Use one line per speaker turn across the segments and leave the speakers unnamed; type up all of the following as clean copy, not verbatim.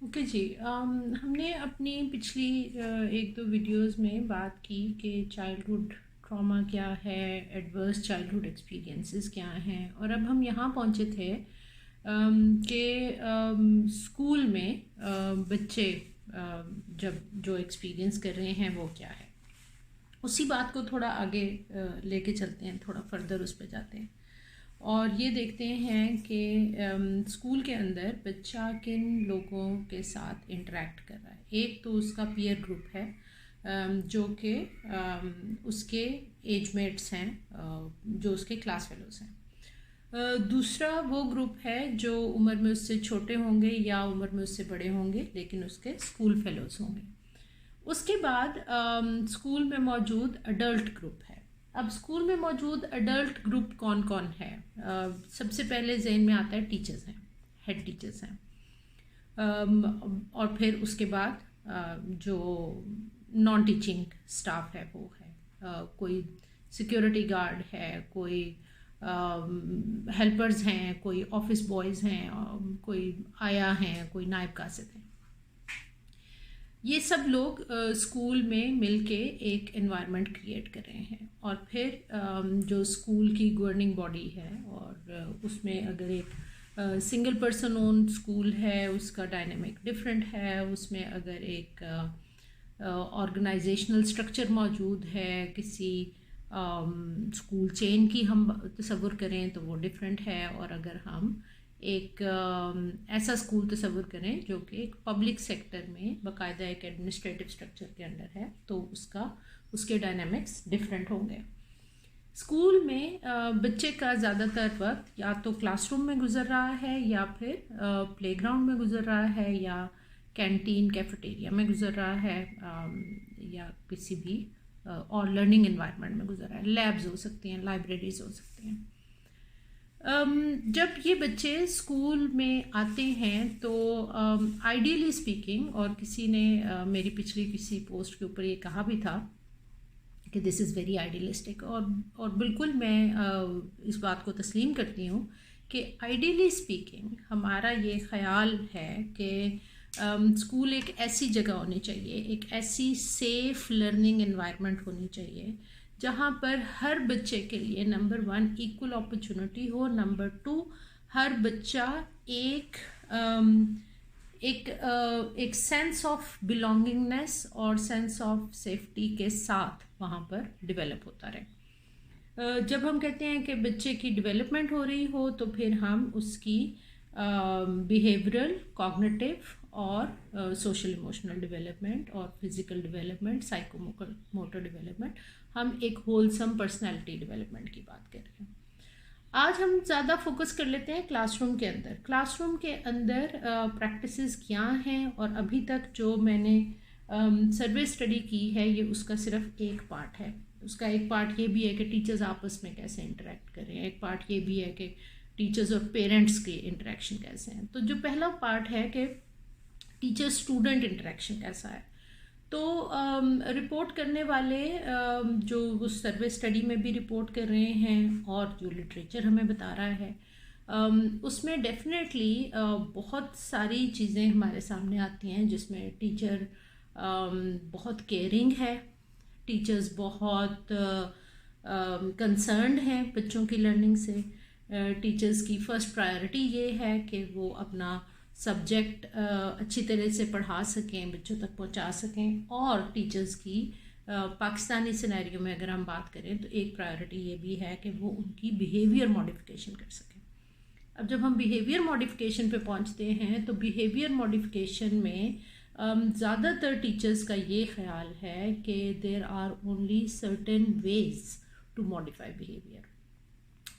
Okay जी। हमने अपनी पिछली एक दो वीडियोस में बात की कि चाइल्डहुड ट्रॉमा क्या है, एडवर्स चाइल्डहुड एक्सपीरियंसेस क्या हैं, और अब हम यहाँ पहुँचे थे कि स्कूल में बच्चे जब जो एक्सपीरियंस कर रहे हैं वो क्या है। उसी बात को थोड़ा आगे लेके चलते हैं, थोड़ा फर्दर उस पर जाते हैं और ये देखते हैं कि स्कूल के अंदर बच्चा किन लोगों के साथ इंटरेक्ट कर रहा है। एक तो उसका पीयर ग्रुप है जो कि उसके एजमेट्स हैं, जो उसके क्लास फेलोज हैं। दूसरा वो ग्रुप है जो उम्र में उससे छोटे होंगे या उम्र में उससे बड़े होंगे लेकिन उसके स्कूल फेलोज होंगे। उसके बाद स्कूल में मौजूद अडल्ट ग्रुप है। अब स्कूल में मौजूद अडल्ट ग्रुप कौन कौन है? सबसे पहले जहन में आता है टीचर्स हैं, हेड टीचर्स हैं। और फिर उसके बाद जो नॉन टीचिंग स्टाफ है वो है, कोई सिक्योरिटी गार्ड है, कोई हेल्पर्स हैं, कोई ऑफिस बॉयज़ हैं, कोई आया हैं, कोई नायब कासिद हैं। ये सब लोग स्कूल में मिलके एक एनवायरनमेंट क्रिएट कर रहे हैं। और फिर जो स्कूल की गवर्निंग बॉडी है और उसमें अगर एक सिंगल पर्सन ओन स्कूल है उसका डायनेमिक डिफरेंट है। उसमें अगर एक ऑर्गेनाइजेशनल स्ट्रक्चर मौजूद है, किसी स्कूल चेन की हम तसव्वुर करें तो वो डिफरेंट है। और अगर हम एक ऐसा स्कूल तस्वुर करें जो कि एक पब्लिक सेक्टर में बाकायदा एक एडमिनिस्ट्रेटिव स्ट्रक्चर के अंडर है तो उसके डायनामिक्स डिफरेंट होंगे। स्कूल में बच्चे का ज़्यादातर वक्त या तो क्लासरूम में गुजर रहा है या फिर प्लेग्राउंड में गुजर रहा है या कैंटीन कैफेटेरिया में गुजर रहा है, या किसी भी और लर्निंग एनवायरनमेंट में गुजर रहा है। लैब्स हो सकती हैं, लाइब्रेरीज हो सकती हैं। जब ये बच्चे स्कूल में आते हैं तो आइडियली स्पीकिंग, और किसी ने मेरी पिछली किसी पोस्ट के ऊपर ये कहा भी था कि दिस इज़ वेरी आइडियलिस्टिक, और बिल्कुल मैं इस बात को तस्लीम करती हूँ कि आइडियली स्पीकिंग हमारा ये ख्याल है कि स्कूल एक ऐसी जगह होनी चाहिए, एक ऐसी सेफ़ लर्निंग एनवायरनमेंट होनी चाहिए जहाँ पर हर बच्चे के लिए नंबर 1 इक्वल अपॉर्चुनिटी हो, नंबर 2 हर बच्चा एक सेंस ऑफ बिलोंगिंगनेस और सेंस ऑफ सेफ्टी के साथ वहाँ पर डेवलप होता रहे। जब हम कहते हैं कि बच्चे की डेवलपमेंट हो रही हो तो फिर हम उसकी बिहेवियरल, कॉग्निटिव और सोशल इमोशनल डेवलपमेंट और फिज़िकल डेवलपमेंट, साइकोमोटर डेवलपमेंट, हम एक होलसम पर्सनैलिटी डेवलपमेंट की बात कर रहे हैं। आज हम ज़्यादा फोकस कर लेते हैं क्लासरूम के अंदर। क्लासरूम के अंदर प्रैक्टिसेस क्या हैं, और अभी तक जो मैंने सर्वे स्टडी की है ये उसका सिर्फ एक पार्ट है। उसका एक पार्ट ये भी है कि टीचर्स आपस में कैसे इंटरेक्ट कर रहे हैं, एक पार्ट ये भी है कि टीचर्स और पेरेंट्स के इंटरेक्शन कैसे हैं। तो जो पहला पार्ट है कि टीचर स्टूडेंट इंटरेक्शन कैसा है, तो रिपोर्ट करने वाले जो उस सर्वे स्टडी में भी रिपोर्ट कर रहे हैं और जो लिटरेचर हमें बता रहा है, उसमें डेफिनेटली बहुत सारी चीज़ें हमारे सामने आती हैं जिसमें टीचर बहुत केयरिंग है, टीचर्स बहुत कंसर्न्ड हैं बच्चों की लर्निंग से। टीचर्स की फ़र्स्ट प्रायोरिटी ये है कि वो अपना सब्जेक्ट अच्छी तरह से पढ़ा सकें, बच्चों तक पहुंचा सकें। और टीचर्स की पाकिस्तानी सिनेरियो में अगर हम बात करें तो एक प्रायोरिटी ये भी है कि वो उनकी बिहेवियर मॉडिफिकेशन कर सकें। अब जब हम बिहेवियर मॉडिफिकेशन पे पहुंचते हैं तो बिहेवियर मॉडिफिकेशन में ज़्यादातर टीचर्स का ये ख्याल है कि there are only certain ways to modify behaviour.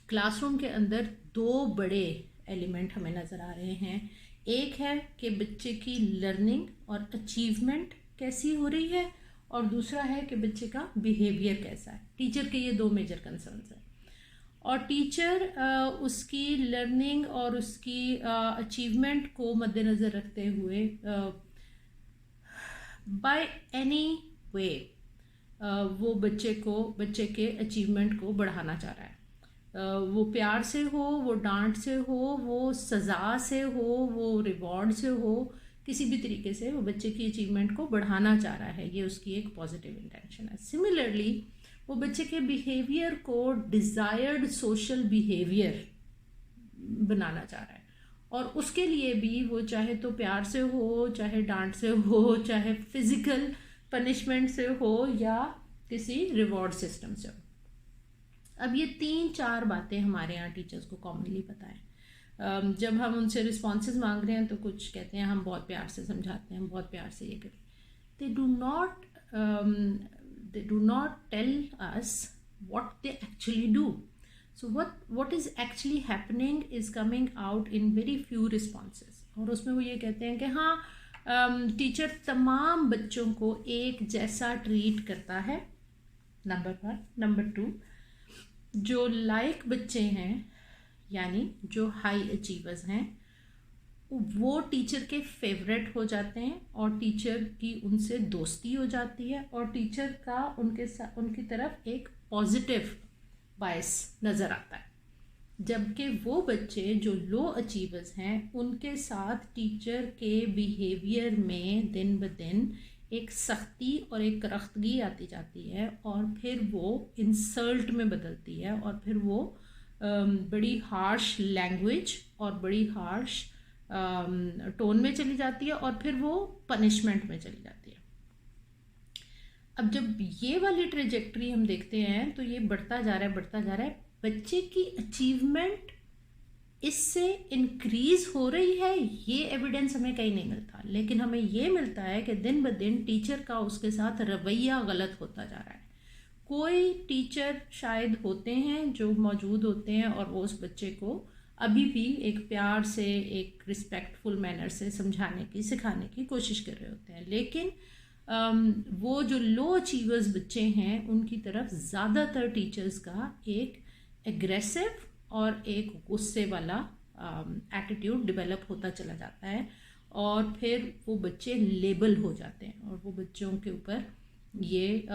Classroom के अंदर दो बड़े एलिमेंट हमें नज़र आ रहे हैं। एक है कि बच्चे की लर्निंग और अचीवमेंट कैसी हो रही है, और दूसरा है कि बच्चे का बिहेवियर कैसा है। टीचर के ये दो मेजर कंसर्न्स हैं, और टीचर उसकी लर्निंग और उसकी अचीवमेंट को मद्देनज़र रखते हुए बाय एनी वे वो बच्चे के अचीवमेंट को बढ़ाना चाह रहा है। वो प्यार से हो, वो डांट से हो, वो सज़ा से हो, वो रिवॉर्ड से हो, किसी भी तरीके से वो बच्चे की अचीवमेंट को बढ़ाना चाह रहा है, ये उसकी एक पॉजिटिव इंटेंशन है। सिमिलरली वो बच्चे के बिहेवियर को डिज़ायर्ड सोशल बिहेवियर बनाना चाह रहा है, और उसके लिए भी वो चाहे तो प्यार से हो, चाहे डांट से हो, चाहे फिजिकल पनिशमेंट से हो, या किसी रिवॉर्ड सिस्टम से हो। अब ये 3-4 बातें हमारे यहाँ टीचर्स को कॉमनली पता है। जब हम उनसे रिस्पॉन्सेज मांग रहे हैं तो कुछ कहते हैं हम बहुत प्यार से समझाते हैं, हम बहुत प्यार से ये करें। They do not tell us what they actually do. So what is actually happening is coming out in very few responses. और उसमें वो ये कहते हैं कि हाँ टीचर तमाम बच्चों को एक जैसा ट्रीट करता है, नंबर 1। नंबर 2, जो लाइक बच्चे हैं यानी जो हाई अचीवर्स हैं वो टीचर के फेवरेट हो जाते हैं, और टीचर की उनसे दोस्ती हो जाती है, और टीचर का उनकी तरफ एक पॉजिटिव बायस नज़र आता है। जबकि वो बच्चे जो लो अचीवर्स हैं उनके साथ टीचर के बिहेवियर में दिन ब दिन एक सख्ती और एक करख्तगी आती जाती है, और फिर वो इंसल्ट में बदलती है, और फिर वो बड़ी हार्श लैंग्वेज और बड़ी हार्श टोन में चली जाती है, और फिर वो पनिशमेंट में चली जाती है। अब जब ये वाली ट्रेजेक्ट्री हम देखते हैं तो ये बढ़ता जा रहा है। बच्चे की अचीवमेंट इससे इंक्रीज हो रही है, ये एविडेंस हमें कहीं नहीं मिलता, लेकिन हमें ये मिलता है कि दिन ब दिन टीचर का उसके साथ रवैया गलत होता जा रहा है। कोई टीचर शायद होते हैं जो मौजूद होते हैं और वो उस बच्चे को अभी भी एक प्यार से, एक रिस्पेक्टफुल मैनर से समझाने की, सिखाने की कोशिश कर रहे होते हैं, लेकिन वो जो लो अचीवर्स बच्चे हैं उनकी तरफ ज़्यादातर टीचर्स का एक एग्रेसिव और एक गुस्से वाला एटीट्यूड डेवलप होता चला जाता है, और फिर वो बच्चे लेबल हो जाते हैं, और वो बच्चों के ऊपर ये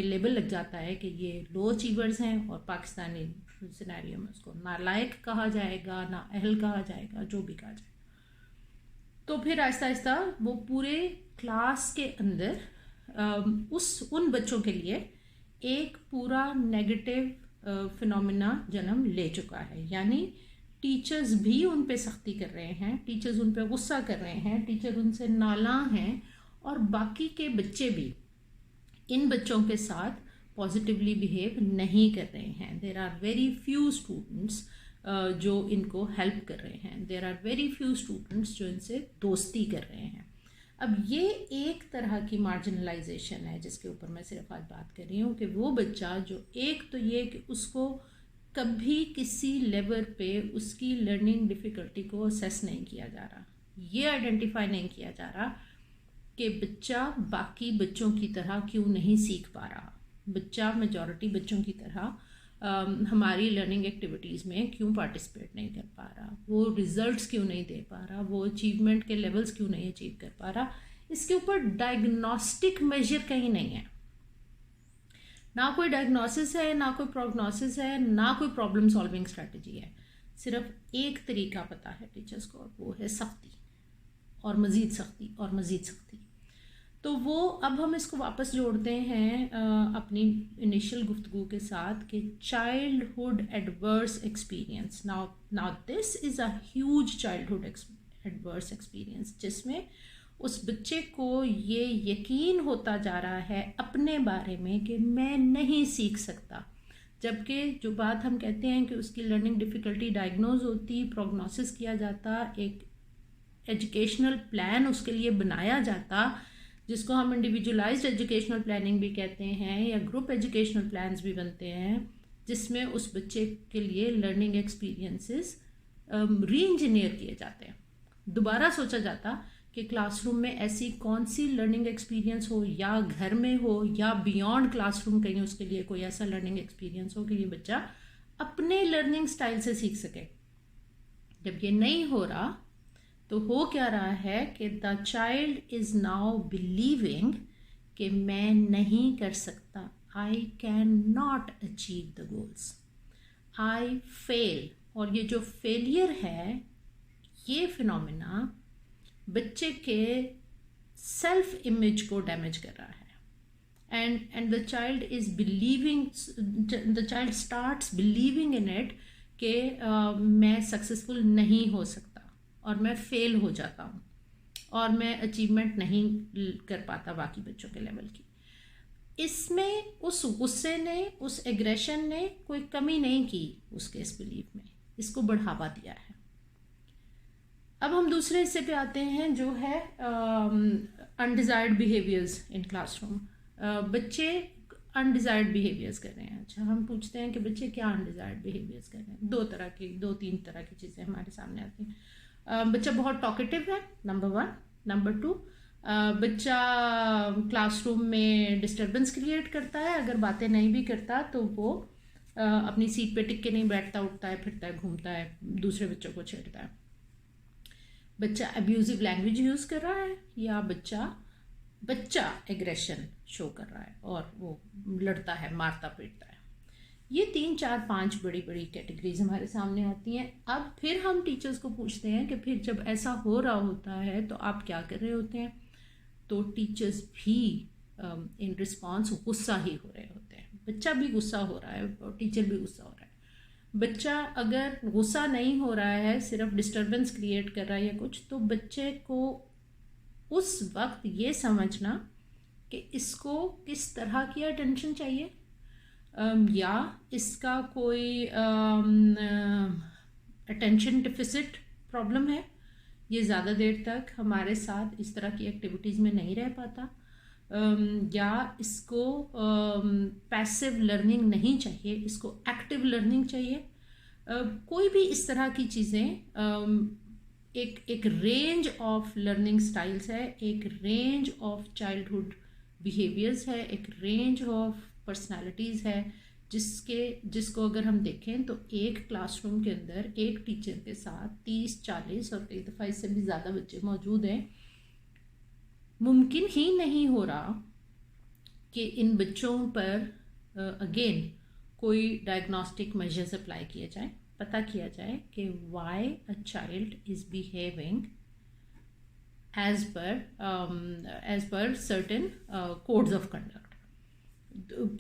लेबल लग जाता है कि ये लो अचीवर्स हैं, और पाकिस्तानी सिनेरियो में उसको नालायक कहा जाएगा, नाअहल कहा जाएगा, जो भी कहा जाए। तो फिर आहिस्ता आहिस्ता वो पूरे क्लास के अंदर उन बच्चों के लिए एक पूरा नेगेटिव फिनोमिना जन्म ले चुका है। यानी टीचर्स भी उन पे सख्ती कर रहे हैं, टीचर्स उन पे गुस्सा कर रहे हैं, टीचर उनसे नाला हैं, और बाकी के बच्चे भी इन बच्चों के साथ पॉजिटिवली बिहेव नहीं कर रहे हैं। There are very few students जो इनको हेल्प कर रहे हैं, there are very few students जो इनसे दोस्ती कर रहे हैं। अब ये एक तरह की मार्जिनलाइजेशन है जिसके ऊपर मैं सिर्फ आज बात कर रही हूँ कि वो बच्चा जो, एक तो ये कि उसको कभी किसी लेवल पे उसकी लर्निंग डिफ़िकल्टी को असेस नहीं किया जा रहा, ये आइडेंटिफाई नहीं किया जा रहा कि बच्चा बाकी बच्चों की तरह क्यों नहीं सीख पा रहा, बच्चा मेजॉरिटी बच्चों की तरह हमारी लर्निंग एक्टिविटीज़ में क्यों पार्टिसिपेट नहीं कर पा रहा, वो रिजल्ट्स क्यों नहीं दे पा रहा, वो अचीवमेंट के लेवल्स क्यों नहीं अचीव कर पा रहा। इसके ऊपर डायग्नोस्टिक मेजर कहीं नहीं है, ना कोई डायग्नोसिस है, ना कोई प्रोग्नोसिस है, ना कोई प्रॉब्लम सॉल्विंग स्ट्रेटजी है। सिर्फ एक तरीका पता है टीचर्स को, और वो है सख्ती, और मज़ीद सख्ती, और मज़ीद सख्ती। तो वो अब हम इसको वापस जोड़ते हैं अपनी इनिशियल गुफ्तगू के साथ कि childhood adverse experience. Now this is a huge childhood adverse experience, जिसमें उस बच्चे को ये यकीन होता जा रहा है अपने बारे में कि मैं नहीं सीख सकता, जबकि जो बात हम कहते हैं कि उसकी लर्निंग डिफ़िकल्टी डायग्नोज होती, प्रोग्नोसिस किया जाता, एक एजुकेशनल प्लान उसके लिए बनाया जाता, जिसको हम इंडिविजुअलाइज्ड एजुकेशनल प्लानिंग भी कहते हैं, या ग्रुप एजुकेशनल प्लान्स भी बनते हैं, जिसमें उस बच्चे के लिए लर्निंग एक्सपीरियंसेस री इंजीनियर किए जाते हैं। दोबारा सोचा जाता कि क्लासरूम में ऐसी कौन सी लर्निंग एक्सपीरियंस हो, या घर में हो, या बियॉन्ड क्लासरूम कहीं उसके लिए कोई ऐसा लर्निंग एक्सपीरियंस हो कि ये बच्चा अपने लर्निंग स्टाइल से सीख सके। जब ये नहीं हो रहा तो हो क्या रहा है कि the child is now believing कि मैं नहीं कर सकता, I can not achieve the goals, I fail. और ये जो फेलियर है, ये फिनोमिना बच्चे के सेल्फ इमेज को डैमेज कर रहा है, and the child is believing, the child starts believing in it कि मैं सक्सेसफुल नहीं हो सकता और मैं फेल हो जाता हूँ और मैं अचीवमेंट नहीं कर पाता बाकी बच्चों के लेवल की। इसमें उस गुस्से ने, उस एग्रेशन ने कोई कमी नहीं की उसके इस बिलीफ में, इसको बढ़ावा दिया है। अब हम दूसरे हिस्से पे आते हैं जो है अनडिजायर्ड बिहेवियर्स इन क्लासरूम। बच्चे अनडिजायर्ड बिहेवियर्स कर रहे हैं। अच्छा, हम पूछते हैं कि बच्चे क्या अनडिजायर्ड बिहेवियर्स कर रहे हैं। दो तीन तरह की चीज़ें हमारे सामने आती हैं। बच्चा बहुत टॉकेटिव है, नंबर 1। नंबर 2, बच्चा क्लासरूम में डिस्टर्बेंस क्रिएट करता है। अगर बातें नहीं भी करता तो वो अपनी सीट पे टिक के नहीं बैठता, उठता है, फिरता है, घूमता है, दूसरे बच्चों को छेड़ता है। बच्चा अब्यूजिव लैंग्वेज यूज़ कर रहा है, या बच्चा एग्रेशन शो कर रहा है और वो लड़ता है, मारता पीटता है। ये 3, 4, 5 बड़ी बड़ी कैटेगरीज हमारे सामने आती हैं। अब फिर हम टीचर्स को पूछते हैं कि फिर जब ऐसा हो रहा होता है तो आप क्या कर रहे होते हैं? तो टीचर्स भी इन रिस्पॉन्स गुस्सा ही हो रहे होते हैं। बच्चा भी गुस्सा हो रहा है और टीचर भी गुस्सा हो रहा है। बच्चा अगर गुस्सा नहीं हो रहा है, सिर्फ डिस्टर्बेंस क्रिएट कर रहा है या कुछ, तो बच्चे को उस वक्त ये समझना कि इसको किस तरह की अटेंशन चाहिए, या इसका कोई अटेंशन डिफिसिट प्रॉब्लम है, ये ज़्यादा देर तक हमारे साथ इस तरह की एक्टिविटीज़ में नहीं रह पाता, या इसको पैसिव लर्निंग नहीं चाहिए, इसको एक्टिव लर्निंग चाहिए। कोई भी इस तरह की चीज़ें, एक रेंज ऑफ लर्निंग स्टाइल्स है, एक रेंज ऑफ चाइल्डहुड बिहेवियर्स है, एक रेंज ऑफ पर्सनालिटीज़ है, जिसको अगर हम देखें तो एक क्लासरूम के अंदर एक टीचर के साथ 30, 40 और कई दफ़ा इससे भी ज़्यादा बच्चे मौजूद हैं। मुमकिन ही नहीं हो रहा कि इन बच्चों पर अगेन कोई डायग्नोस्टिक मेजर्स अप्लाई किए जाए, पता किया जाए कि why a child is behaving as per certain codes of conduct,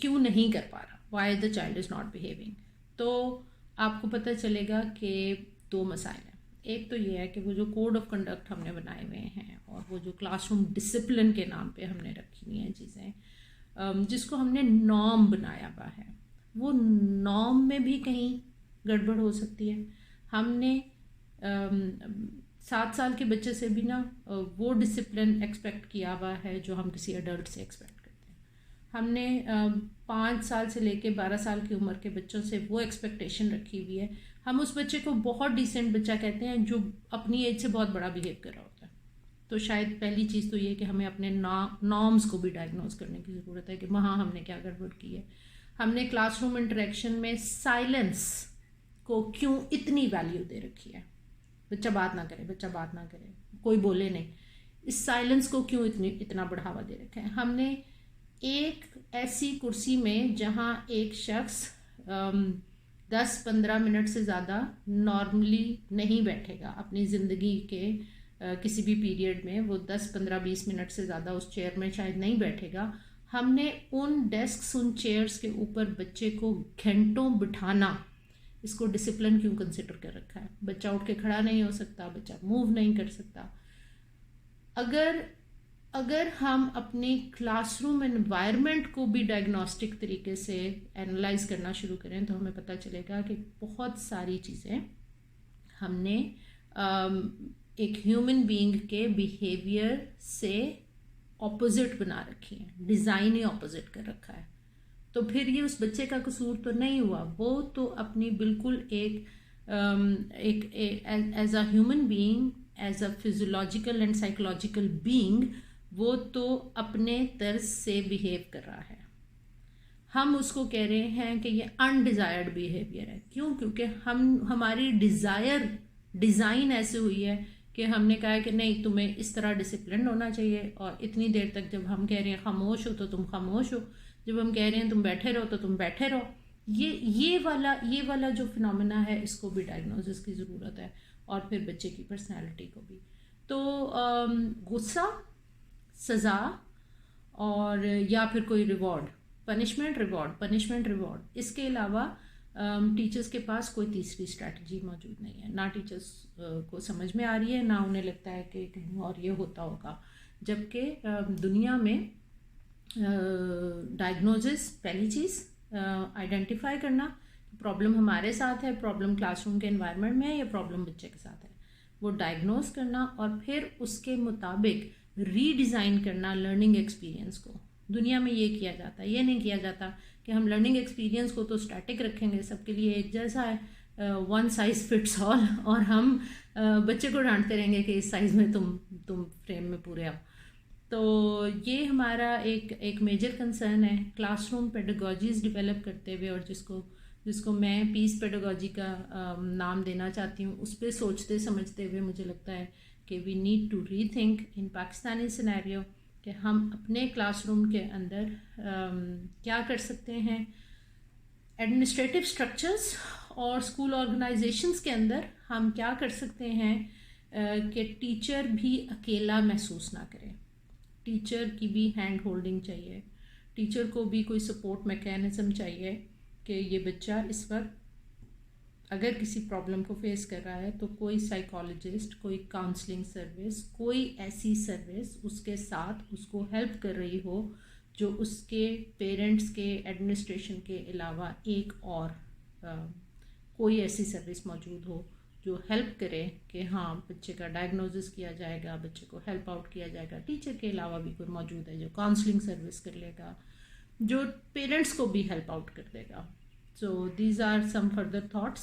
क्यों नहीं कर पा रहा, why the child is not behaving. तो आपको पता चलेगा कि 2 मसाइल हैं। एक तो ये है कि वो जो कोड ऑफ कंडक्ट हमने बनाए हुए हैं और वो जो क्लासरूम डिसिप्लिन के नाम पे हमने रखी हुई हैं चीज़ें, जिसको हमने नॉर्म बनाया हुआ है, वो नॉर्म में भी कहीं गड़बड़ हो सकती है। हमने 7 साल के बच्चे से भी ना वो डिसिप्लिन एक्सपेक्ट किया हुआ है जो हम किसी अडल्ट से एक्सपेक्ट करते हैं। हमने 5 साल से लेके 12 साल की उम्र के बच्चों से वो एक्सपेक्टेशन रखी हुई है। हम उस बच्चे को बहुत डिसेंट बच्चा कहते हैं जो अपनी एज से बहुत बड़ा बिहेव कर रहा होता है। तो शायद पहली चीज़ तो ये कि हमें अपने नॉर्म्स को भी डायग्नोज करने की ज़रूरत है कि वहाँ हमने क्या गड़बड़ की है। हमने क्लासरूम इंटरेक्शन में साइलेंस को क्यों इतनी वैल्यू दे रखी है? बच्चा बात ना करे, बच्चा बात ना करे, कोई बोले नहीं, इस साइलेंस को क्यों इतना बढ़ावा दे रखा है? हमने एक ऐसी कुर्सी में जहाँ एक शख्स 10-15 मिनट से ज़्यादा नॉर्मली नहीं बैठेगा अपनी ज़िंदगी के किसी भी पीरियड में, वो 10-15-20 मिनट से ज़्यादा उस चेयर में शायद नहीं बैठेगा। हमने उन डेस्क, उन चेयर्स के ऊपर बच्चे को घंटों बिठाना, इसको डिसिप्लिन क्यों कंसिडर कर रखा है? बच्चा उठ के खड़ा नहीं हो सकता, बच्चा मूव नहीं कर सकता। अगर हम अपने क्लासरूम एनवायरनमेंट को भी डायग्नोस्टिक तरीके से एनालाइज करना शुरू करें तो हमें पता चलेगा कि बहुत सारी चीज़ें हमने एक ह्यूमन बीइंग के बिहेवियर से ऑपोजिट बना रखी हैं, डिज़ाइन ही ऑपोजिट कर रखा है। तो फिर ये उस बच्चे का कसूर तो नहीं हुआ, वो तो अपनी बिल्कुल एक as a human being, as a physiological and psychological being, वो तो अपने तर्ज से बिहेव कर रहा है। हम उसको कह रहे हैं कि ये अनडिज़ायर्ड बिहेवियर है। क्यों? क्योंकि हमारी डिज़ाइन ऐसे हुई है कि हमने कहा है कि नहीं, तुम्हें इस तरह डिसिप्लिन होना चाहिए, और इतनी देर तक जब हम कह रहे हैं खामोश हो तो तुम खामोश हो, जब हम कह रहे हैं तुम बैठे रहो तो तुम बैठे रहो। ये वाला जो फिनोमेना है, इसको भी डायग्नोसिस की ज़रूरत है, और फिर बच्चे की पर्सनैलिटी को भी। तो गुस्सा, सज़ा और या फिर कोई रिवॉर्ड, पनिशमेंट रिवॉर्ड, इसके अलावा टीचर्स के पास कोई तीसरी स्ट्रैटेजी मौजूद नहीं है। ना टीचर्स को समझ में आ रही है, ना उन्हें लगता है कि कहीं और ये होता होगा। जबकि दुनिया में डायग्नोसिस पहली चीज़, आइडेंटिफाई करना, प्रॉब्लम हमारे साथ है, प्रॉब्लम क्लासरूम के एनवायरनमेंट में है या प्रॉब्लम बच्चे के साथ है, वो डायग्नोस करना और फिर उसके मुताबिक रीडिज़ाइन करना लर्निंग एक्सपीरियंस को। दुनिया में ये किया जाता है, ये नहीं किया जाता कि हम लर्निंग एक्सपीरियंस को तो स्टैटिक रखेंगे, सबके लिए एक जैसा है, वन साइज फिट्स ऑल, और हम बच्चे को डांटते रहेंगे कि इस साइज़ में तुम फ्रेम में पूरे आओ। तो ये हमारा एक मेजर कंसर्न है क्लासरूम पेडागोजीज डेवलप करते हुए, और जिसको मैं पीस पेडागोजी का नाम देना चाहती हूँ। उस पर सोचते समझते हुए मुझे लगता है कि we need to rethink in Pakistani scenario कि हम अपने क्लासरूम के अंदर क्या कर सकते हैं। एडमिनिस्ट्रेटिव स्ट्रक्चर्स और स्कूल ऑर्गेनाइजेशंस के अंदर हम क्या कर सकते हैं कि टीचर भी अकेला महसूस ना करे, टीचर की भी हैंड होल्डिंग चाहिए, टीचर को भी कोई सपोर्ट मैकेनिज़्म चाहिए कि ये बच्चा इस वक्त अगर किसी प्रॉब्लम को फेस कर रहा है तो कोई साइकोलॉजिस्ट, कोई काउंसलिंग सर्विस, कोई ऐसी सर्विस उसके साथ उसको हेल्प कर रही हो जो उसके पेरेंट्स के एडमिनिस्ट्रेशन के अलावा एक और कोई ऐसी सर्विस मौजूद हो जो हेल्प करे कि हाँ बच्चे का डायग्नोसिस किया जाएगा, बच्चे को हेल्प आउट किया जाएगा। टीचर के अलावा भी कोई मौजूद है जो काउंसलिंग सर्विस कर लेगा, जो पेरेंट्स को भी हेल्प आउट कर देगा। So these are some further thoughts.